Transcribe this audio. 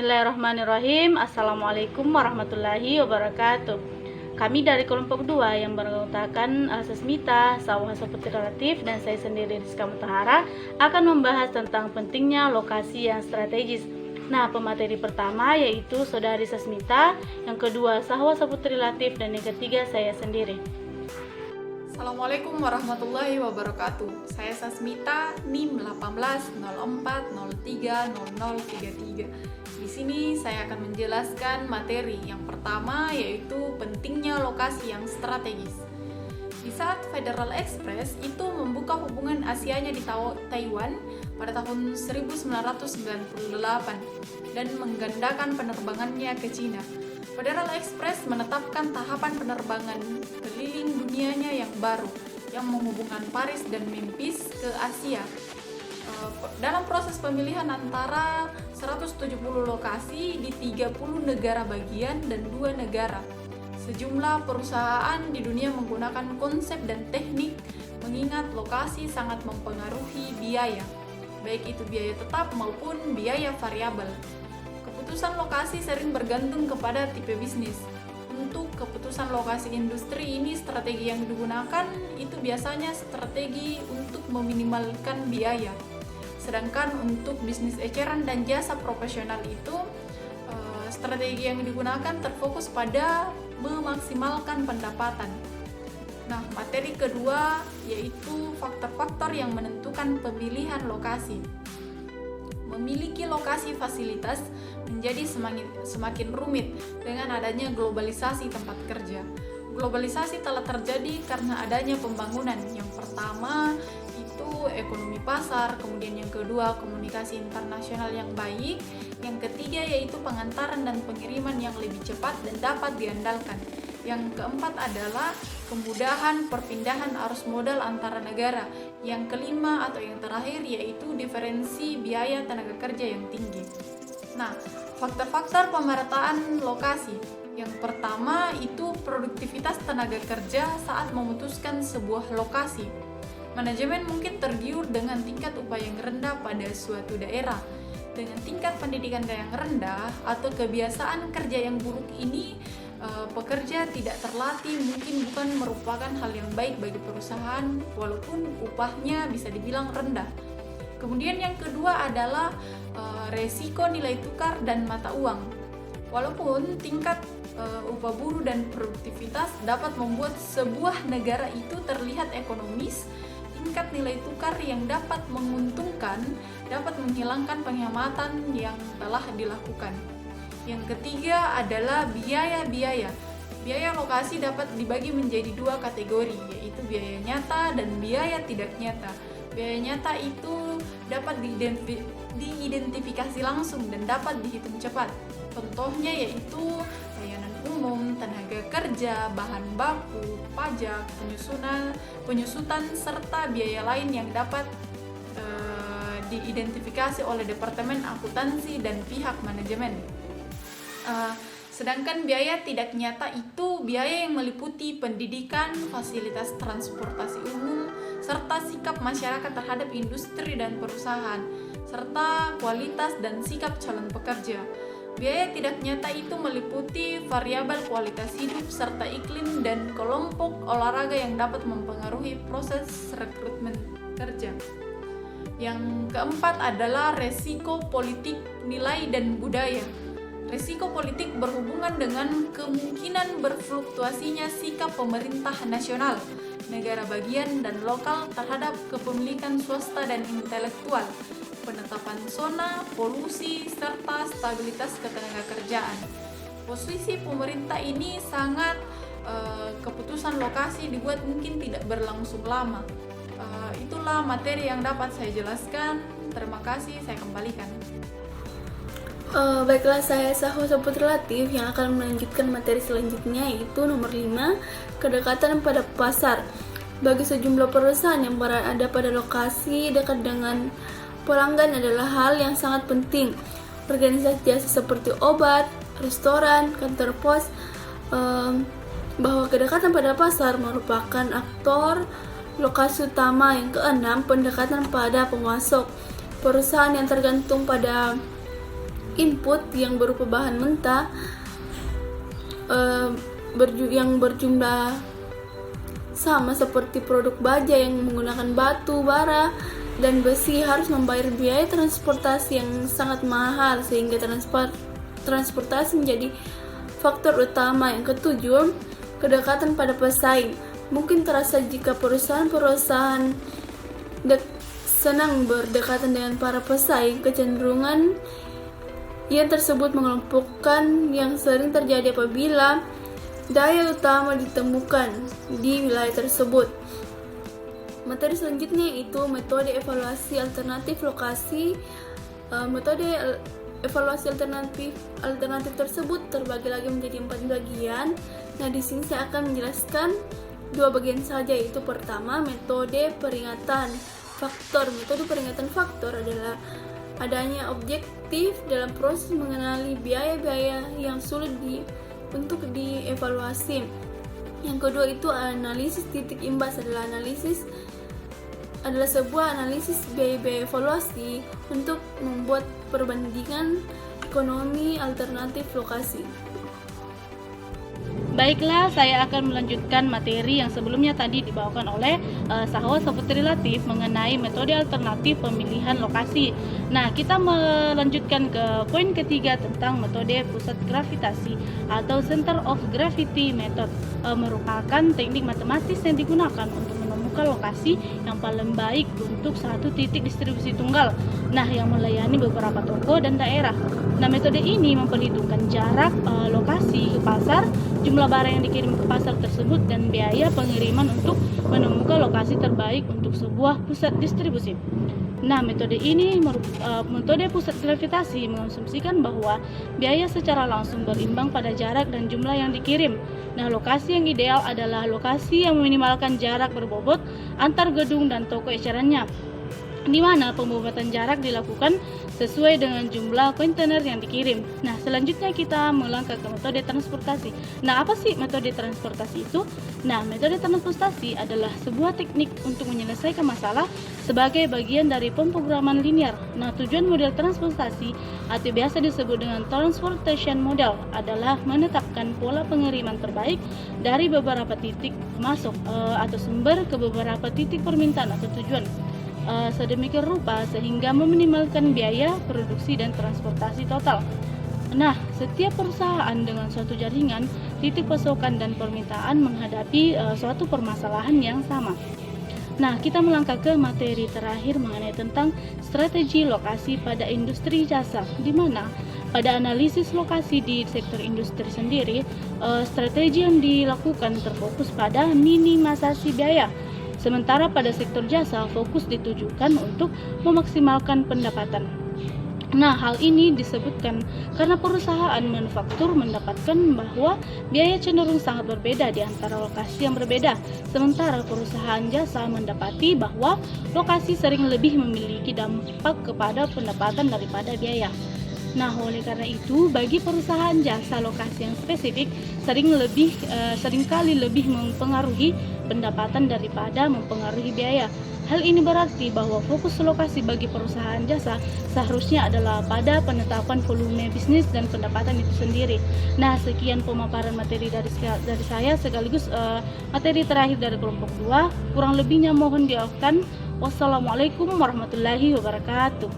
Bismillahirrahmanirrahim. Assalamualaikum warahmatullahi wabarakatuh. Kami dari kelompok 2 yang beranggotakan Sasmita, Sawah Putri Relatif, dan saya sendiri Rizka Mutahara akan membahas tentang pentingnya lokasi yang strategis. Nah, pemateri pertama yaitu Saudari Sasmita, yang kedua Sawah Putri Relatif, dan yang ketiga saya sendiri. Assalamualaikum warahmatullahi wabarakatuh. Saya Sasmita, NIM 1804030033. Di sini saya akan menjelaskan materi yang pertama, yaitu pentingnya lokasi yang strategis. Di saat Federal Express itu membuka hubungan Asianya di Taiwan pada tahun 1998 dan menggandakan penerbangannya ke Cina, Federal Express menetapkan tahapan penerbangan keliling dunianya yang baru yang menghubungkan Paris dan Memphis ke Asia. Dalam proses pemilihan antara 170 lokasi di 30 negara bagian dan 2 negara, sejumlah perusahaan di dunia menggunakan konsep dan teknik mengingat lokasi sangat mempengaruhi biaya, baik itu biaya tetap maupun biaya variabel. Keputusan lokasi sering bergantung kepada tipe bisnis. Untuk keputusan lokasi industri ini, strategi yang digunakan itu biasanya strategi untuk meminimalkan biaya. Sedangkan untuk bisnis eceran dan jasa profesional itu, strategi yang digunakan terfokus pada memaksimalkan pendapatan. Nah, materi kedua yaitu faktor-faktor yang menentukan pemilihan lokasi. Memiliki lokasi fasilitas menjadi semakin rumit dengan adanya globalisasi tempat kerja. Globalisasi telah terjadi karena adanya pembangunan. Yang pertama itu ekonomi pasar, kemudian yang kedua komunikasi internasional yang baik, yang ketiga yaitu pengantaran dan pengiriman yang lebih cepat dan dapat diandalkan. Yang keempat adalah kemudahan perpindahan arus modal antara negara. Yang kelima atau yang terakhir yaitu diferensi biaya tenaga kerja yang tinggi. Nah, faktor-faktor pemerataan lokasi. Yang pertama itu produktivitas tenaga kerja saat memutuskan sebuah lokasi. Manajemen mungkin tergiur dengan tingkat upah yang rendah pada suatu daerah. Dengan tingkat pendidikan yang rendah atau kebiasaan kerja yang buruk ini, pekerja tidak terlatih mungkin bukan merupakan hal yang baik bagi perusahaan walaupun upahnya bisa dibilang rendah. Kemudian yang kedua adalah resiko nilai tukar dan mata uang. Walaupun tingkat upah buruh dan produktivitas dapat membuat sebuah negara itu terlihat ekonomis, tingkat nilai tukar yang dapat menguntungkan dapat menghilangkan penghematan yang telah dilakukan. Yang ketiga adalah biaya-biaya. Biaya lokasi dapat dibagi menjadi 2 kategori, yaitu biaya nyata dan biaya tidak nyata. Biaya nyata itu dapat diidentifikasi langsung dan dapat dihitung cepat. Contohnya yaitu layanan umum, tenaga kerja, bahan baku, pajak, penyusutan, serta biaya lain yang dapat diidentifikasi oleh Departemen Akuntansi dan pihak manajemen. Sedangkan biaya tidak nyata itu biaya yang meliputi pendidikan, fasilitas transportasi umum, serta sikap masyarakat terhadap industri dan perusahaan, serta kualitas dan sikap calon pekerja. Biaya tidak nyata itu meliputi variabel kualitas hidup serta iklim dan kelompok olahraga yang dapat mempengaruhi proses rekrutmen kerja. Yang keempat adalah resiko politik, nilai, dan budaya. Risiko politik berhubungan dengan kemungkinan berfluktuasinya sikap pemerintah nasional, negara bagian, dan lokal terhadap kepemilikan swasta dan intelektual, penetapan zona, polusi, serta stabilitas ketenagakerjaan. Posisi pemerintah ini sangat keputusan lokasi dibuat mungkin tidak berlangsung lama. Itulah materi yang dapat saya jelaskan. Terima kasih, saya kembalikan. Baiklah, saya Sawah Putri Relatif yang akan melanjutkan materi selanjutnya, yaitu nomor 5, kedekatan pada pasar. Bagi sejumlah perusahaan yang berada pada lokasi dekat dengan pelanggan adalah hal yang sangat penting. Organisasi jasa seperti obat, restoran, kantor pos, bahwa kedekatan pada pasar merupakan aktor lokasi utama. Yang keenam, pendekatan pada pemasok. Perusahaan yang tergantung pada input yang berupa bahan mentah yang berjumlah sama seperti produk baja yang menggunakan batu, bara, dan besi harus membayar biaya transportasi yang sangat mahal sehingga transportasi menjadi faktor utama. Yang ketujuh, kedekatan pada pesaing. Mungkin terasa jika perusahaan-perusahaan senang berdekatan dengan para pesaing. Kecenderungan yang tersebut mengelompokkan yang sering terjadi apabila daya utama ditemukan di wilayah tersebut. Materi selanjutnya yaitu metode evaluasi alternatif lokasi. Metode evaluasi alternatif tersebut terbagi lagi menjadi 4 bagian. Nah, di sini saya akan menjelaskan 2 bagian saja, yaitu pertama metode peringatan faktor. Metode peringatan faktor adalah adanya objektif dalam proses mengenali biaya-biaya yang sulit untuk dievaluasi. Yang kedua itu analisis titik imbas. Adalah sebuah analisis biaya-biaya evaluasi untuk membuat perbandingan ekonomi alternatif lokasi. Baiklah, saya akan melanjutkan materi yang sebelumnya tadi dibawakan oleh Sahabat Saputri Latif mengenai metode alternatif pemilihan lokasi. Nah, kita melanjutkan ke poin ketiga tentang metode pusat gravitasi atau Center of Gravity Method. Merupakan teknik matematis yang digunakan untuk menemukan lokasi yang paling baik untuk satu titik distribusi tunggal. Nah, yang melayani beberapa toko dan daerah. Nah, metode ini memperhitungkan jarak lokasi ke pasar, jumlah barang yang dikirim ke pasar tersebut, dan biaya pengiriman untuk menemukan lokasi terbaik untuk sebuah pusat distribusi. Nah, metode pusat gravitasi mengasumsikan bahwa biaya secara langsung berimbang pada jarak dan jumlah yang dikirim. Nah, lokasi yang ideal adalah lokasi yang meminimalkan jarak berbobot antar gedung dan toko ecerannya, di mana pembobatan jarak dilakukan sesuai dengan jumlah kontainer yang dikirim. Nah, selanjutnya kita melangkah ke metode transportasi. Nah, apa sih metode transportasi itu? Nah, metode transportasi adalah sebuah teknik untuk menyelesaikan masalah sebagai bagian dari pemrograman linear. Nah, tujuan model transportasi atau biasa disebut dengan transportation model adalah menetapkan pola pengiriman terbaik dari beberapa titik masuk atau sumber ke beberapa titik permintaan atau tujuan. Sedemikian rupa sehingga meminimalkan biaya produksi dan transportasi total. Nah, setiap perusahaan dengan suatu jaringan, titik pasokan dan permintaan menghadapi suatu permasalahan yang sama. Nah, kita melangkah ke materi terakhir mengenai tentang strategi lokasi pada industri jasa, di mana pada analisis lokasi di sektor industri sendiri, strategi yang dilakukan terfokus pada minimalisasi biaya. Sementara pada sektor jasa, fokus ditujukan untuk memaksimalkan pendapatan. Nah, hal ini disebutkan karena perusahaan manufaktur mendapatkan bahwa biaya cenderung sangat berbeda di antara lokasi yang berbeda. Sementara perusahaan jasa mendapati bahwa lokasi sering lebih memiliki dampak kepada pendapatan daripada biaya. Nah, oleh karena itu, bagi perusahaan jasa, lokasi yang spesifik seringkali lebih mempengaruhi pendapatan daripada mempengaruhi biaya. Hal ini berarti bahwa fokus lokasi bagi perusahaan jasa seharusnya adalah pada penetapan volume bisnis dan pendapatan itu sendiri. Nah, sekian pemaparan materi dari saya sekaligus materi terakhir dari kelompok 2. Kurang lebihnya mohon dimaafkan. Wassalamualaikum warahmatullahi wabarakatuh.